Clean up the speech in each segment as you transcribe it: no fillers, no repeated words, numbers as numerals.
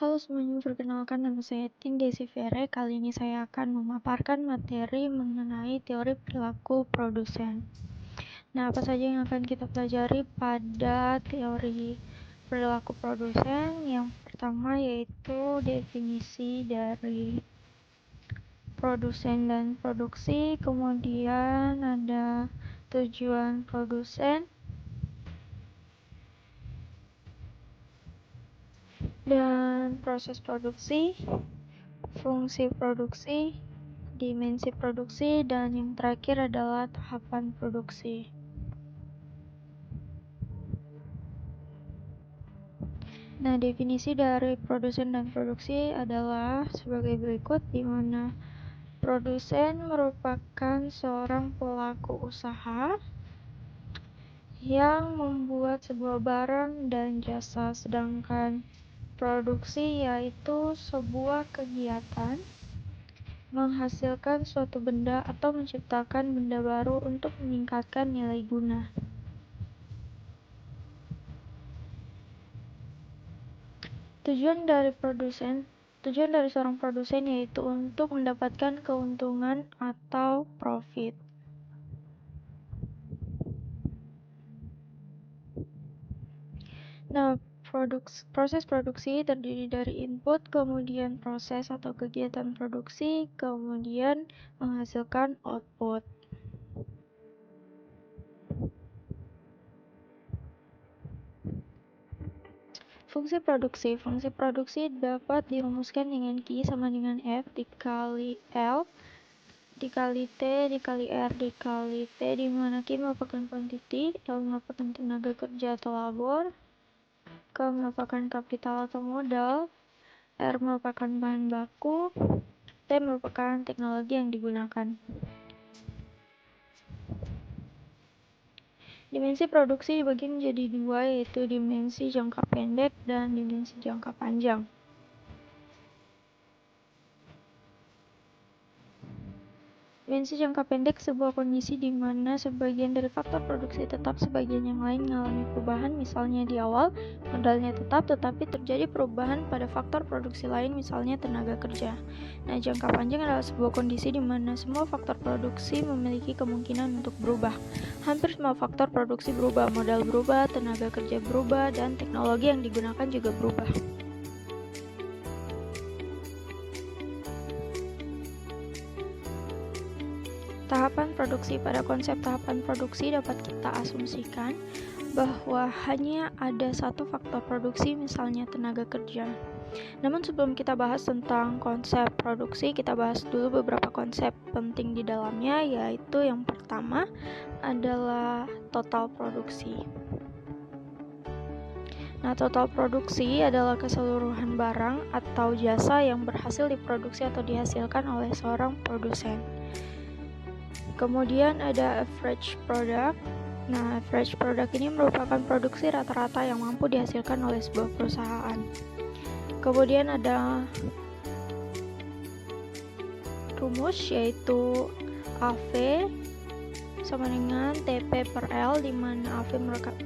Halo semuanya, perkenalkan nama saya Desi Vere. Kali ini saya akan memaparkan materi mengenai teori perilaku produsen. Nah, apa saja yang akan kita pelajari pada teori perilaku produsen? Yang pertama yaitu definisi dari produsen dan produksi, kemudian ada tujuan produsen, dan proses produksi, fungsi produksi, dimensi produksi, dan yang terakhir adalah tahapan produksi. Nah, definisi dari produsen dan produksi adalah sebagai berikut, di mana produsen merupakan seorang pelaku usaha yang membuat sebuah barang dan jasa, sedangkan produksi yaitu sebuah kegiatan menghasilkan suatu benda atau menciptakan benda baru untuk meningkatkan nilai guna. Tujuan dari seorang produsen yaitu untuk mendapatkan keuntungan atau profit. Nah, proses produksi terdiri dari input, kemudian proses atau kegiatan produksi, kemudian menghasilkan output. Fungsi produksi dapat dirumuskan dengan Q sama dengan F dikali L dikali T dikali R dikali T, di mana Q merupakan quantity, L merupakan tenaga kerja atau labor, K merupakan kapital atau modal, R merupakan bahan baku, T merupakan teknologi yang digunakan. Dimensi produksi dibagi menjadi dua, yaitu dimensi jangka pendek dan dimensi jangka panjang. Dimensi jangka pendek sebuah kondisi di mana sebagian dari faktor produksi tetap, sebagian yang lain mengalami perubahan. Misalnya di awal modalnya tetap, tetapi terjadi perubahan pada faktor produksi lain, misalnya tenaga kerja. Nah, jangka panjang adalah sebuah kondisi di mana semua faktor produksi memiliki kemungkinan untuk berubah. Hampir semua faktor produksi berubah, modal berubah, tenaga kerja berubah, dan teknologi yang digunakan juga berubah. Tahapan produksi. Pada konsep tahapan produksi dapat kita asumsikan bahwa hanya ada satu faktor produksi, misalnya tenaga kerja. Namun sebelum kita bahas tentang konsep produksi, kita bahas dulu beberapa konsep penting di dalamnya, yaitu yang pertama adalah total produksi. Nah, total produksi adalah keseluruhan barang atau jasa yang berhasil diproduksi atau dihasilkan oleh seorang produsen. Kemudian ada average product. Nah, average product ini merupakan produksi rata-rata yang mampu dihasilkan oleh sebuah perusahaan. Kemudian ada rumus, yaitu AV sama dengan TP per L, di mana AV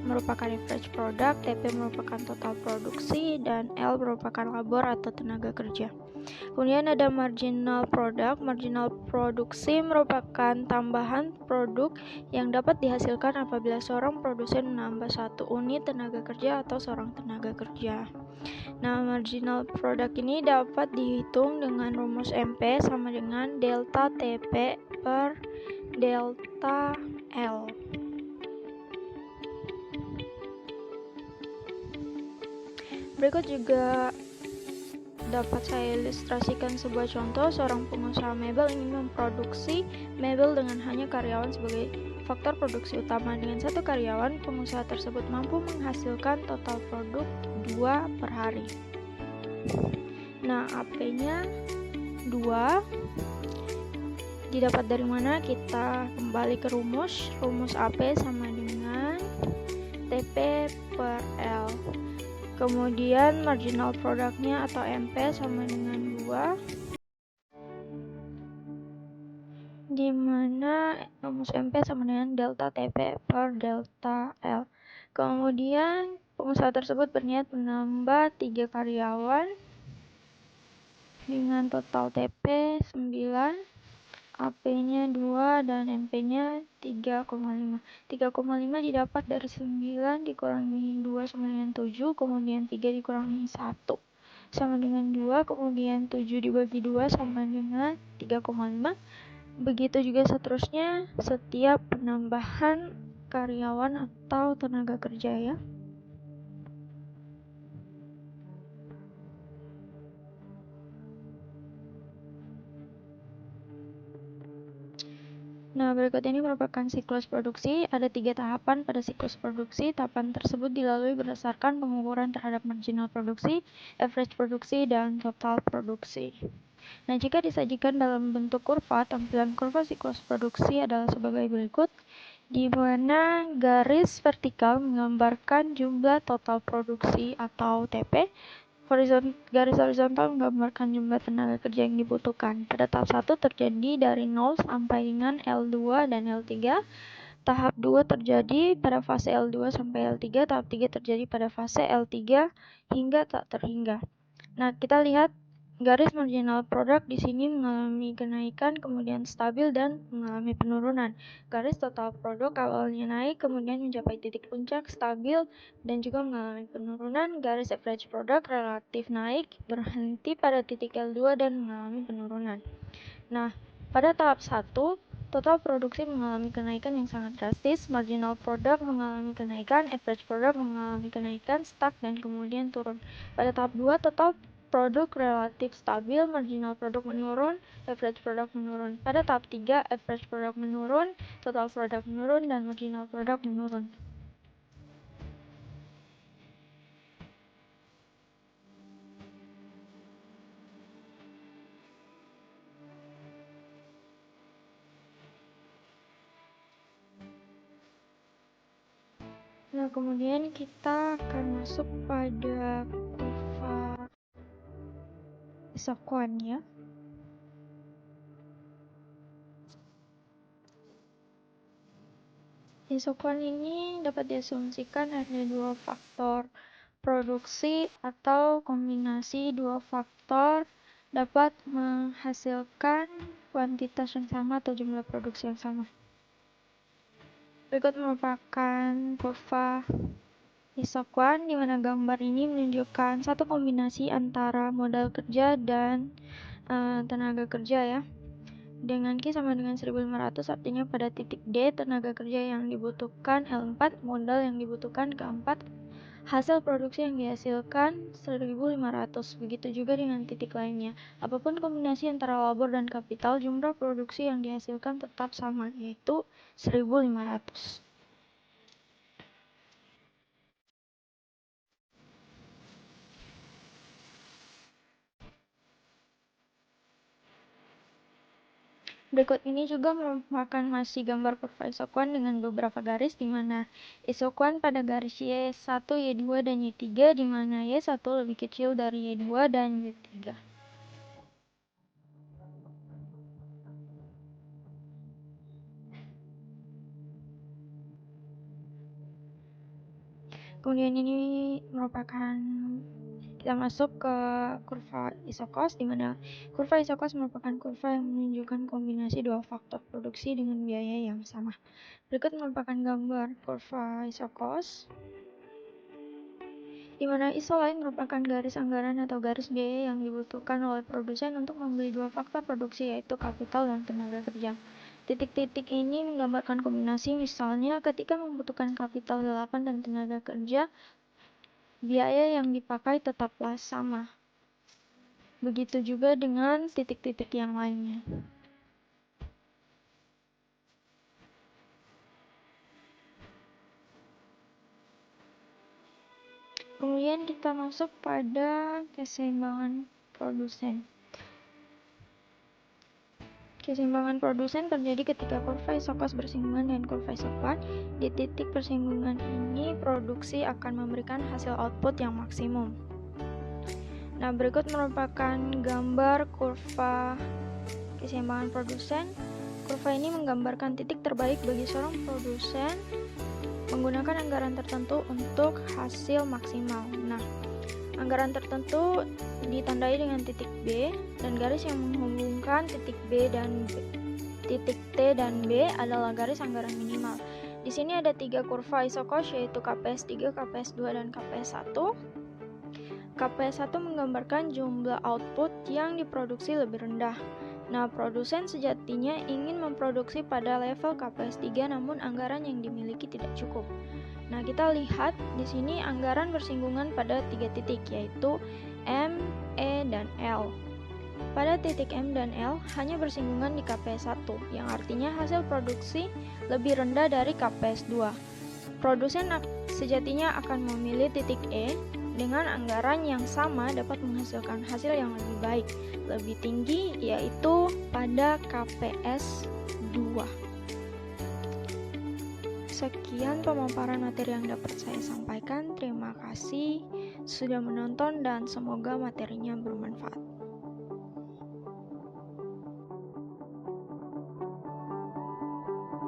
merupakan average product, TP merupakan total produksi, dan L merupakan labor atau tenaga kerja. Kemudian ada marginal product. Marginal produksi merupakan tambahan produk yang dapat dihasilkan apabila seorang produsen menambah satu unit tenaga kerja atau seorang tenaga kerja. Nah, marginal product ini dapat dihitung dengan rumus MP sama dengan delta TP per delta L. Berikut juga dapat saya ilustrasikan sebuah contoh. Seorang pengusaha mebel ingin memproduksi mebel dengan hanya karyawan sebagai faktor produksi utama. Dengan satu karyawan, pengusaha tersebut mampu menghasilkan total produk 2 per hari. Nah, AP-nya 2. Didapat dari mana? Kita kembali ke rumus. Rumus AP sama dengan TP per L. Kemudian marginal produknya atau MP sama dengan 2, di mana rumus MP sama dengan delta TP per delta L. Kemudian pengusaha tersebut berniat menambah 3 karyawan. dengan total TP 9, AP-nya 2, dan MP-nya 3,5. 3,5 didapat dari 9 dikurangi 2 sama dengan 7, kemudian 3 dikurangi 1 sama dengan 2, kemudian 7 dibagi 2 sama dengan 3,5. Begitu juga seterusnya setiap penambahan karyawan atau tenaga kerja ya. Nah, berikut ini merupakan siklus produksi. Ada 3 tahapan pada siklus produksi. Tahapan tersebut dilalui berdasarkan pengukuran terhadap marginal produksi, average produksi, dan total produksi. Nah, jika disajikan dalam bentuk kurva, tampilan kurva siklus produksi adalah sebagai berikut, di mana garis vertikal menggambarkan jumlah total produksi atau TP, garis horizontal menggambarkan jumlah tenaga kerja yang dibutuhkan. Pada tahap 1 terjadi dari 0 sampai dengan L2 dan L3. Tahap 2 terjadi pada fase L2 sampai L3. Tahap 3 terjadi pada fase L3 hingga tak terhingga. Nah, kita lihat garis marginal produk di sini mengalami kenaikan, kemudian stabil, dan mengalami penurunan. Garis total produk awalnya naik, kemudian mencapai titik puncak, stabil, dan juga mengalami penurunan. Garis average produk relatif naik, berhenti pada titik L2, dan mengalami penurunan. Nah, pada tahap 1, total produksi mengalami kenaikan yang sangat drastis, marginal product mengalami kenaikan, average product mengalami kenaikan, stuck, dan kemudian turun. Pada tahap 2, total produk relatif stabil, marginal produk menurun, average product menurun. Pada tahap 3, average product menurun, total product menurun, dan marginal product menurun. Nah, kemudian kita akan masuk pada kurva Isoquant ya. Isoquant ini dapat diasumsikan ada dua faktor produksi atau kombinasi dua faktor dapat menghasilkan kuantitas yang sama atau jumlah produksi yang sama. Berikut merupakan kurva Isoquant, di mana gambar ini menunjukkan satu kombinasi antara modal kerja dan tenaga kerja ya. Dengan Q sama dengan 1500, artinya pada titik D tenaga kerja yang dibutuhkan L4, modal yang dibutuhkan K4, hasil produksi yang dihasilkan 1500. Begitu juga dengan titik lainnya. Apapun kombinasi antara labor dan kapital, jumlah produksi yang dihasilkan tetap sama, yaitu 1500. Berikut ini juga merupakan masih gambar kurva Isoquant dengan beberapa garis, di mana Isoquant pada garis Y1, Y2, dan Y3, di mana Y1 lebih kecil dari Y2 dan Y3. Kemudian ini merupakan kita masuk ke kurva Isocos, di mana kurva Isocos merupakan kurva yang menunjukkan kombinasi dua faktor produksi dengan biaya yang sama. Berikut merupakan gambar kurva Isocos, di mana isoline merupakan garis anggaran atau garis biaya yang dibutuhkan oleh produsen untuk membeli dua faktor produksi, yaitu kapital dan tenaga kerja. Titik-titik ini menggambarkan kombinasi, misalnya ketika membutuhkan kapital 8 dan tenaga kerja, biaya yang dipakai tetaplah sama. Begitu juga dengan titik-titik yang lainnya. Kemudian kita masuk pada keseimbangan produsen. Keseimbangan produsen terjadi ketika kurva Isocos bersinggungan dengan kurva Isoquant. Di titik persinggungan ini, produksi akan memberikan hasil output yang maksimum. Nah, berikut merupakan gambar kurva keseimbangan produsen. Kurva ini menggambarkan titik terbaik bagi seorang produsen menggunakan anggaran tertentu untuk hasil maksimal. Nah, Anggaran tertentu ditandai dengan titik B, dan garis yang menghubungkan titik B dan titik T dan B adalah garis anggaran minimal. Di sini ada 3 kurva isocost, yaitu KPS3, KPS2, dan KPS1. KPS1 menggambarkan jumlah output yang diproduksi lebih rendah. Nah, produsen sejatinya ingin memproduksi pada level KPS3, namun anggaran yang dimiliki tidak cukup. Nah, kita lihat di sini anggaran bersinggungan pada 3 titik, yaitu M, E, dan L. Pada titik M dan L hanya bersinggungan di KPS1, yang artinya hasil produksi lebih rendah dari KPS2. Produsen sejatinya akan memilih titik E dengan anggaran yang sama dapat menghasilkan hasil yang lebih baik, lebih tinggi, yaitu pada KPS2. Sekian pemaparan materi yang dapat saya sampaikan. Terima kasih sudah menonton dan semoga materinya bermanfaat.